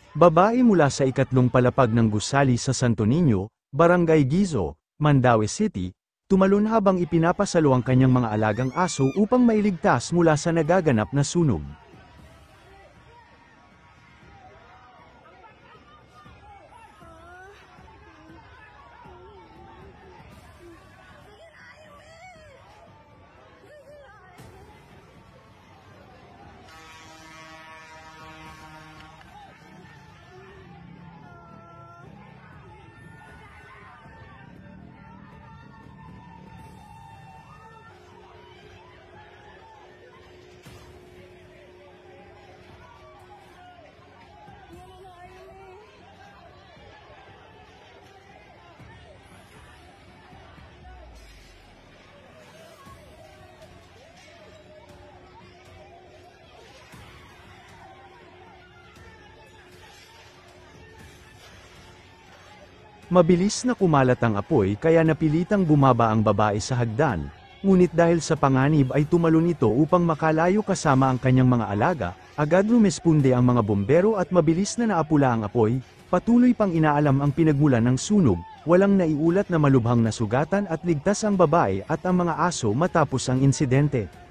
Babae mula sa ikatlong palapag ng gusali sa Santo Niño, Barangay Gizo, Mandaue City, tumalon habang ipinapasalo ang kanyang mga alagang aso upang mailigtas mula sa nagaganap na sunog. Mabilis na kumalat ang apoy kaya napilitang bumaba ang babae sa hagdan, ngunit dahil sa panganib ay tumalon ito upang makalayo kasama ang kanyang mga alaga, agad rumesponde ang mga bombero at mabilis na naapula ang apoy, patuloy pang inaalam ang pinagmulan ng sunog, walang naiulat na malubhang nasugatan at ligtas ang babae at ang mga aso matapos ang insidente.